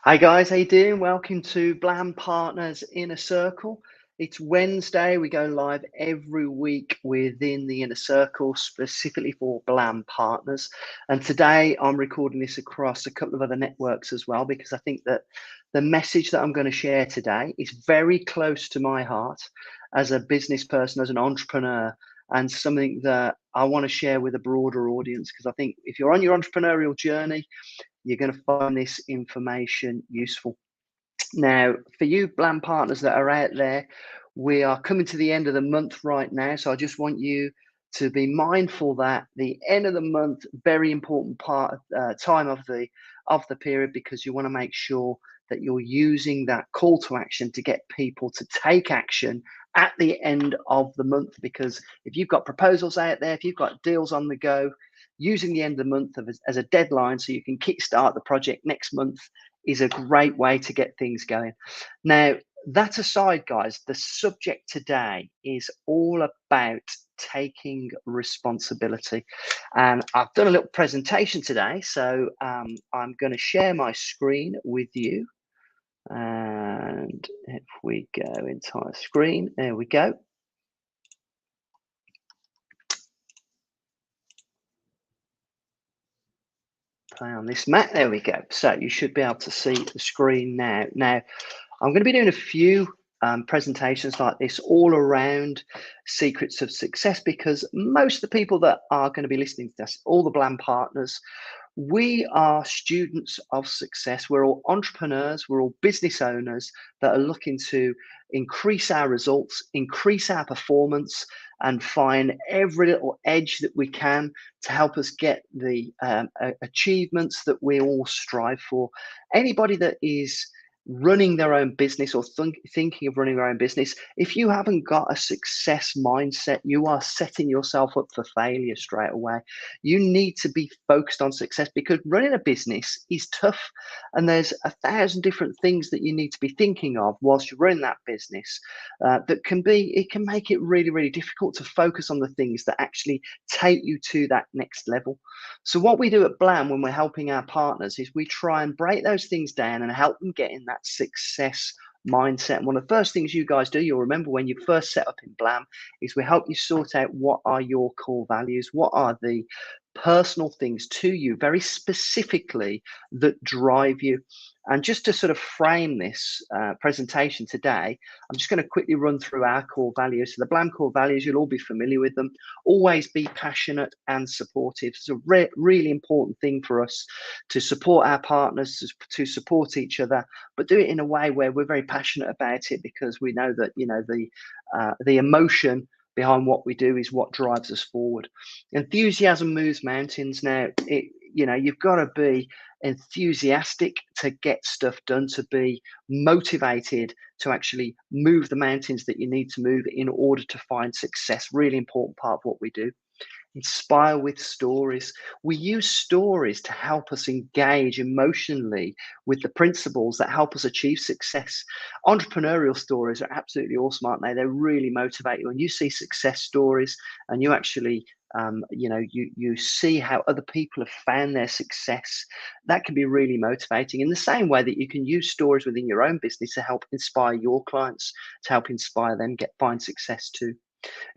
Hi guys, how you doing? Welcome to Blam Partners Inner Circle. It's Wednesday. We go live every week within the Inner Circle, specifically for Blam Partners. And today I'm recording this across a couple of other networks as well, because I think that the message that I'm going to share today is very close to my heart as a business person, as an entrepreneur, and something that I want to share with a broader audience. Because I think if you're on your entrepreneurial journey, you're going to find this information useful. Now, for you Blam partners that are out there, we are coming to the end of the month right now. So I just want you to be mindful that the end of the month, very important time of the period, because you want to make sure that you're using that call to action to get people to take action at the end of the month. Because if you've got proposals out there, if you've got deals on the go, using the end of the month as a deadline so you can kickstart the project next month is a great way to get things going. Now, that aside, guys, the subject today is all about taking responsibility. And I've done a little presentation today, so I'm going to share my screen with you. And if we go entire screen, there we go. Play on this mat, there we go. So you should be able to see the screen now. Now, I'm going to be doing a few presentations like this all around secrets of success, because most of the people that are going to be listening to this, all the Blam partners, we are students of success. We're all entrepreneurs, we're all business owners that are looking to increase our results, increase our performance, and find every little edge that we can to help us get the achievements that we all strive for. Anybody that is running their own business or thinking of running their own business, if you haven't got a success mindset, you are setting yourself up for failure straight away. You need to be focused on success, because running a business is tough, and there's 1,000 different things that you need to be thinking of whilst you're running that business. It can make it really, really difficult to focus on the things that actually take you to that next level. So what we do at Blam when we're helping our partners is we try and break those things down and help them get in that success mindset. And one of the first things you guys do, you'll remember when you first set up in Blam, is we help you sort out what are your core values, what are the personal things to you very specifically that drive you. And just to sort of frame this presentation today, I'm just going to quickly run through our core values. So the Blam core values, you'll all be familiar with them. Always be passionate and supportive. It's a really important thing for us to support our partners, to support each other, but do it in a way where we're very passionate about it, because we know that, you know, the emotion behind what we do is what drives us forward. Enthusiasm moves mountains. Now, you've got to be enthusiastic to get stuff done, to be motivated to actually move the mountains that you need to move in order to find success. Really important part of what we do. Inspire with stories. We use stories to help us engage emotionally with the principles that help us achieve success. Entrepreneurial stories are absolutely awesome, aren't they? They really motivate you. When you see success stories and you actually you see how other people have found their success, that can be really motivating, in the same way that you can use stories within your own business to help inspire your clients, to help inspire them find success too.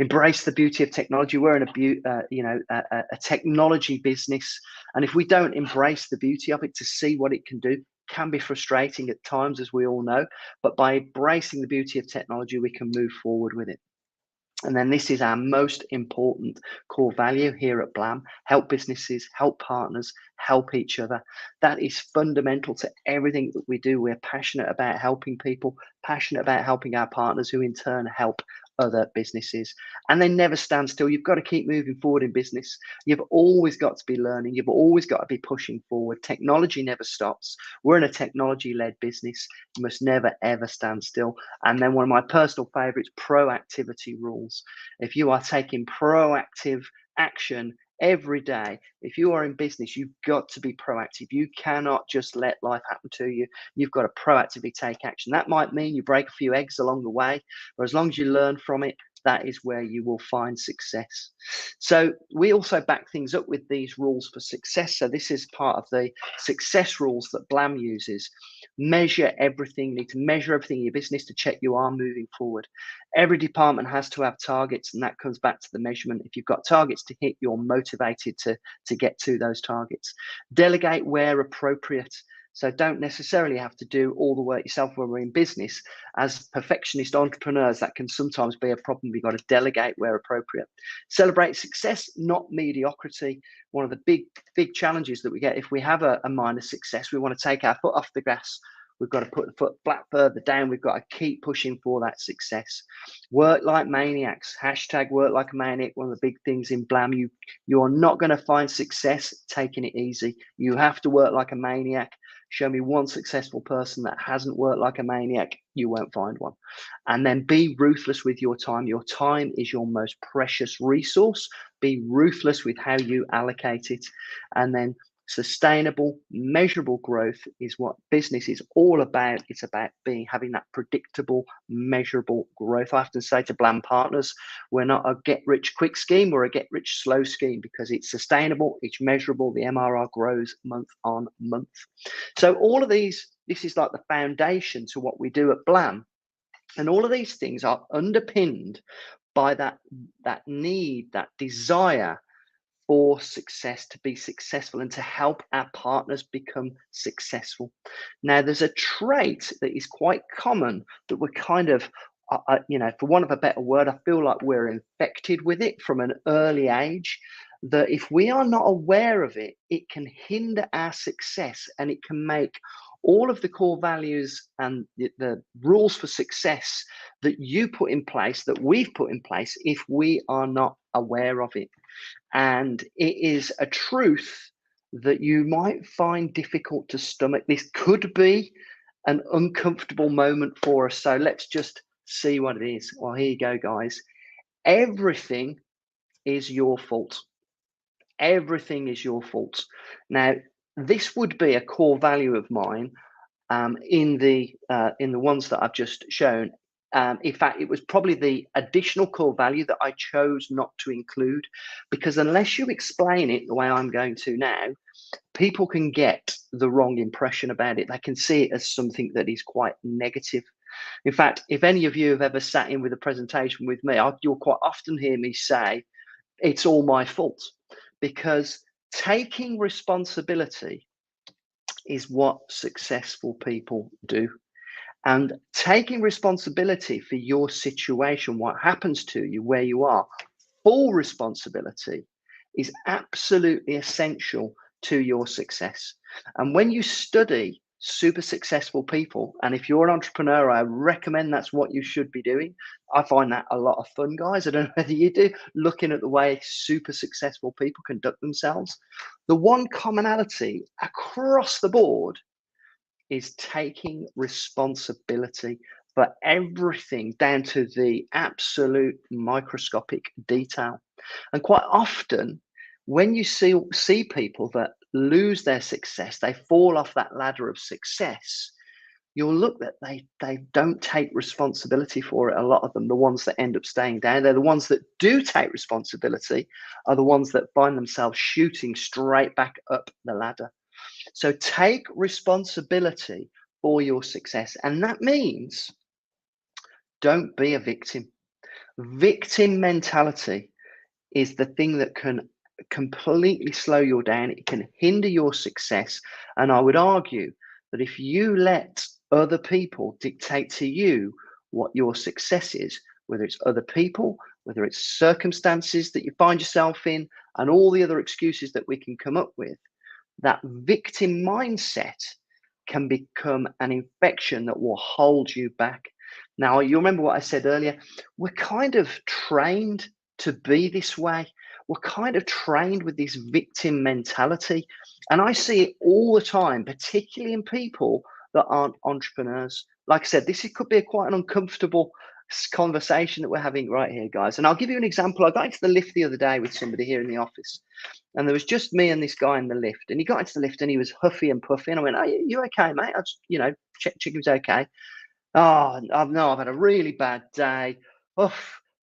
Embrace the beauty of technology. We're in a technology business, and if we don't embrace the beauty of it, to see what it can do, can be frustrating at times, as we all know. But by embracing the beauty of technology, we can move forward with it. And then this is our most important core value here at Blam: help businesses, help partners, help each other. That is fundamental to everything that we do. We're passionate about helping people, passionate about helping our partners, who in turn help other businesses. And they never stand still. You've got to keep moving forward in business. You've always got to be learning. You've always got to be pushing forward. Technology never stops. We're in a technology-led business. You must never, ever stand still. And then one of my personal favorites, proactivity rules. If you are taking proactive action every day, if you are in business, you've got to be proactive. You cannot just let life happen to you. You've got to proactively take action. That might mean you break a few eggs along the way, but as long as you learn from it, that is where you will find success. So we also back things up with these rules for success. So this is part of the success rules that Blam uses. Measure everything. You need to measure everything in your business to check you are moving forward. Every department has to have targets, and that comes back to the measurement. If you've got targets to hit, you're motivated to get to those targets. Delegate where appropriate. So don't necessarily have to do all the work yourself when we're in business. As perfectionist entrepreneurs, that can sometimes be a problem. We've got to delegate where appropriate. Celebrate success, not mediocrity. One of the big challenges that we get if we have a minor success, we want to take our foot off the gas. We've got to put the foot flat further down. We've got to keep pushing for that success. Work like maniacs. Hashtag work like a maniac. One of the big things in Blam, you're not going to find success taking it easy. You have to work like a maniac. Show me one successful person that hasn't worked like a maniac. You won't find one. And then be ruthless with your time. Your time is your most precious resource. Be ruthless with how you allocate it. And then sustainable, measurable growth is what business is all about. It's about having that predictable, measurable growth. I often say to Blam partners, we're not a get rich quick scheme, we're a get rich slow scheme, because it's sustainable, it's measurable, the MRR grows month on month. So all of these, this is like the foundation to what we do at Blam. And all of these things are underpinned by that need, that desire for success, to be successful and to help our partners become successful. Now, there's a trait that is quite common that we're kind of, for want of a better word, I feel like we're infected with it from an early age, that if we are not aware of it, it can hinder our success, and it can make all of the core values and the rules for success that you put in place, that we've put in place, if we are not aware of it. And it is a truth that you might find difficult to stomach. This could be an uncomfortable moment for us. So let's just see what it is. Well, here you go, guys. Everything is your fault. Everything is your fault. Now, this would be a core value of mine in the ones that I've just shown. In fact, it was probably the additional core value that I chose not to include, because unless you explain it the way I'm going to now, people can get the wrong impression about it. They can see it as something that is quite negative. In fact, if any of you have ever sat in with a presentation with me, you'll quite often hear me say, it's all my fault, because taking responsibility is what successful people do. And taking responsibility for your situation, what happens to you, where you are, full responsibility is absolutely essential to your success. And when you study super successful people, and if you're an entrepreneur, I recommend that's what you should be doing. I find that a lot of fun, guys. I don't know whether you do, looking at the way super successful people conduct themselves. The one commonality across the board is taking responsibility for everything, down to the absolute microscopic detail. And quite often, when you see people that lose their success, they fall off that ladder of success, you'll look that they don't take responsibility for it. A lot of them, the ones that end up staying down, they're the ones that do take responsibility, are the ones that find themselves shooting straight back up the ladder. So take responsibility for your success. And that means don't be a victim. Victim mentality is the thing that can completely slow you down. It can hinder your success. And I would argue that if you let other people dictate to you what your success is, whether it's other people, whether it's circumstances that you find yourself in, and all the other excuses that we can come up with, that victim mindset can become an infection that will hold you back. Now, you remember what I said earlier? We're kind of trained to be this way. We're kind of trained with this victim mentality. And I see it all the time, particularly in people that aren't entrepreneurs. Like I said, this could be quite an uncomfortable conversation that we're having right here, guys. And I'll give you an example. I got into the lift the other day with somebody here in the office, and there was just me and this guy in the lift. And he got into the lift and he was huffy and puffy. And I went, "Are you okay, mate?" I just, check he was okay. "Oh, no, I've had a really bad day. Oh,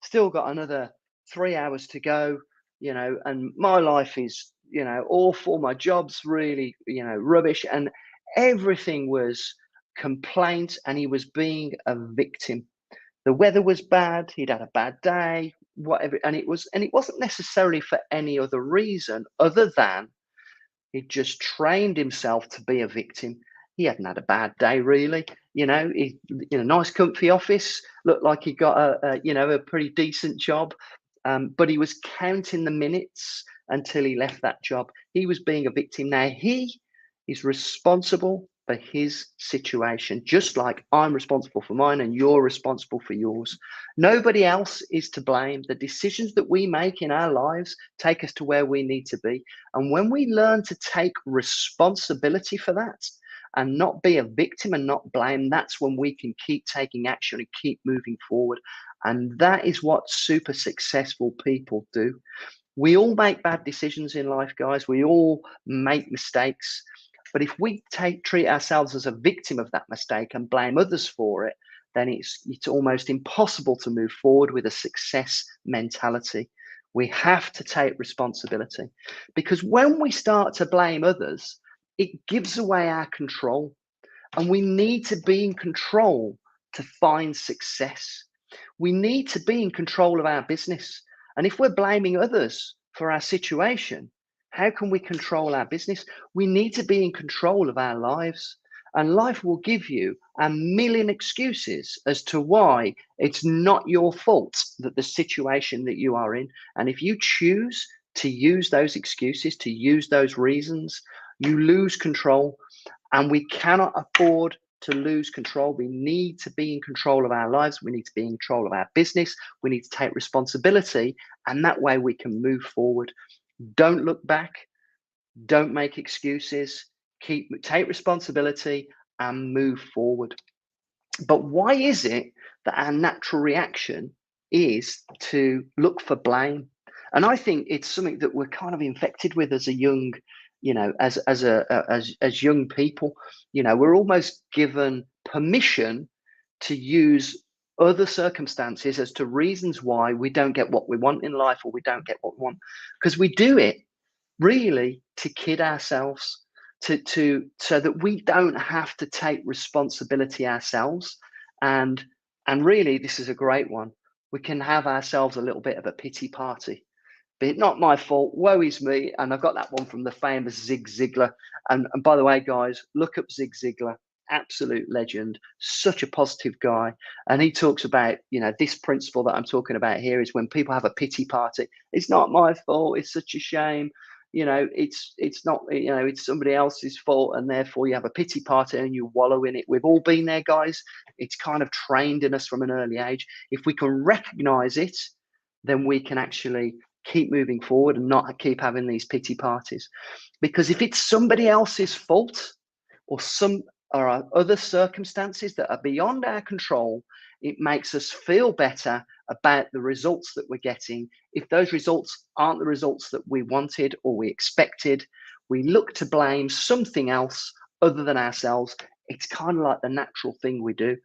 still got another 3 hours to go, and my life is, awful. My job's really, rubbish. And everything was complaint, and he was being a victim. The weather was bad, he'd had a bad day, whatever, and it wasn't necessarily for any other reason other than he just trained himself to be a victim. He hadn't had a bad day, really. He in a nice, comfy office, looked like he got a pretty decent job, but he was counting the minutes until he left that job. He was being a victim. Now he is responsible for his situation, just like I'm responsible for mine, and you're responsible for yours. Nobody else is to blame. The decisions that we make in our lives take us to where we need to be. And when we learn to take responsibility for that and not be a victim and not blame, that's when we can keep taking action and keep moving forward. And that is what super successful people do. We all make bad decisions in life, guys. We all make mistakes. But if we treat ourselves as a victim of that mistake and blame others for it, then it's almost impossible to move forward with a success mentality. We have to take responsibility, because when we start to blame others, it gives away our control, and we need to be in control to find success. We need to be in control of our business. And if we're blaming others for our situation, how can we control our business? We need to be in control of our lives. And life will give you a million excuses as to why it's not your fault that the situation that you are in. And if you choose to use those excuses, to use those reasons, you lose control. And we cannot afford to lose control. We need to be in control of our lives. We need to be in control of our business. We need to take responsibility. And that way we can move forward. Don't look back. Don't make excuses. Take responsibility and move forward. But why is it that our natural reaction is to look for blame? And I think it's something that we're kind of infected with as a young, as young people. We're almost given permission to use other circumstances as to reasons why we don't get what we want in life, or we don't get what we want, because we do it really to kid ourselves, so that we don't have to take responsibility ourselves. And really, this is a great one. We can have ourselves a little bit of a pity party. Be it not my fault, woe is me. And I've got that one from the famous Zig Ziglar. And by the way, guys, look up Zig Ziglar. Absolute legend, such a positive guy. And he talks about, this principle that I'm talking about here is when people have a pity party, it's not my fault, it's such a shame. It's not, it's somebody else's fault, and therefore you have a pity party and you wallow in it. We've all been there, guys. It's kind of trained in us from an early age. If we can recognize it, then we can actually keep moving forward and not keep having these pity parties. Because if it's somebody else's fault, or other circumstances that are beyond our control, it makes us feel better about the results that we're getting. If those results aren't the results that we wanted or we expected, we look to blame something else other than ourselves. It's kind of like the natural thing we do.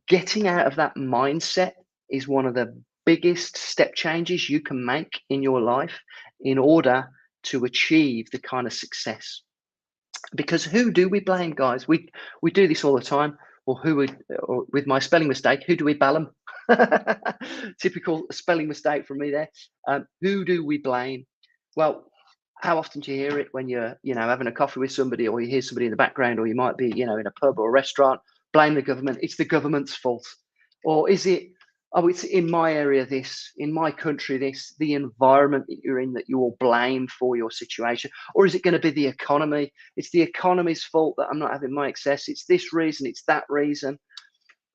Getting out of that mindset is one of the biggest step changes you can make in your life in order to achieve the kind of success. Because who do we blame, guys? We do this all the time. Or with my spelling mistake, who do we blame? Typical spelling mistake from me there. Who do we blame? Well, how often do you hear it when you're, having a coffee with somebody, or you hear somebody in the background, or you might be, in a pub or a restaurant, blame the government. It's the government's fault. Or is it, oh, it's in my area, this, in my country, this, the environment that you're in, that you will blame for your situation? Or is it going to be the economy? It's the economy's fault that I'm not having my excess. It's this reason, it's that reason.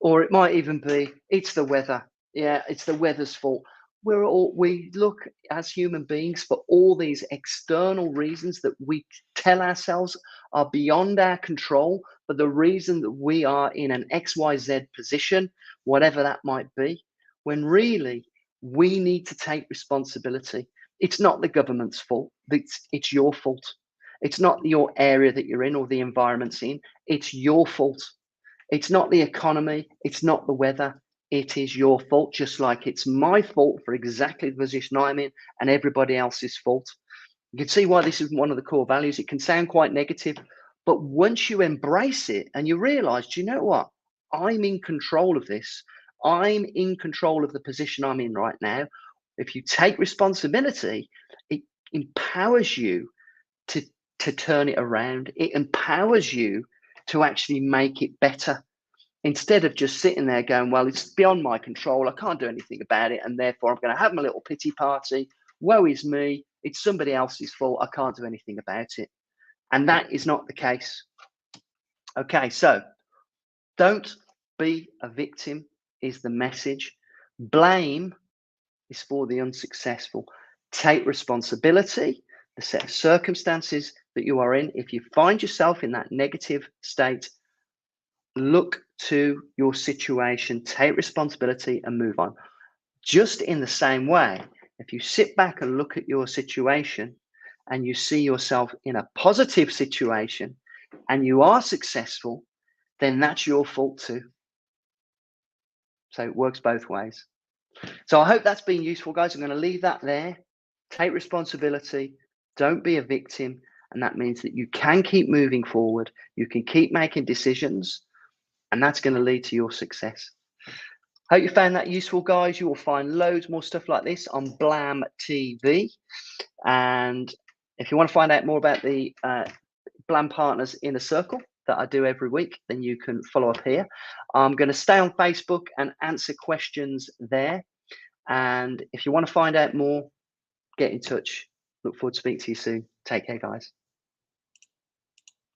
Or it might even be, it's the weather. Yeah, it's the weather's fault. We look as human beings for all these external reasons that we tell ourselves are beyond our control, for the reason that we are in an XYZ position, whatever that might be, when really we need to take responsibility. It's not the government's fault. It's your fault. It's not your area that you're in or the environment's in. It's your fault. It's not the economy. It's not the weather. it is your fault, just like it's my fault for exactly the position I'm in and everybody else's fault. You can see why this is one of the core values. It can sound quite negative, but once you embrace it and you realize, do you know what? I'm in control of this. I'm in control of the position I'm in right now. If you take responsibility, it empowers you to, to turn it around. It empowers you to actually make it better, instead of just sitting there going, well, it's beyond my control. I can't do anything about it. And therefore, I'm going to have my little pity party. Woe is me. It's somebody else's fault. I can't do anything about it. And that is not the case. Okay, so don't be a victim is the message. Blame is for the unsuccessful. Take responsibility, the set of circumstances that you are in. If you find yourself in that negative state, look to your situation, take responsibility, and move on. Just in the same way, if you sit back and look at your situation and you see yourself in a positive situation and you are successful, then that's your fault too. So it works both ways. So I hope that's been useful, guys. I'm going to leave that there. Take responsibility. Don't be a victim. And that means that you can keep moving forward. You can keep making decisions. And that's going to lead to your success. Hope you found that useful, guys. You will find loads more stuff like this on Blam TV. And if you want to find out more about the Blam Partners Inner Circle that I do every week, then you can follow up here. I'm going to stay on Facebook and answer questions there. And if you want to find out more, get in touch. Look forward to speaking to you soon. Take care, guys.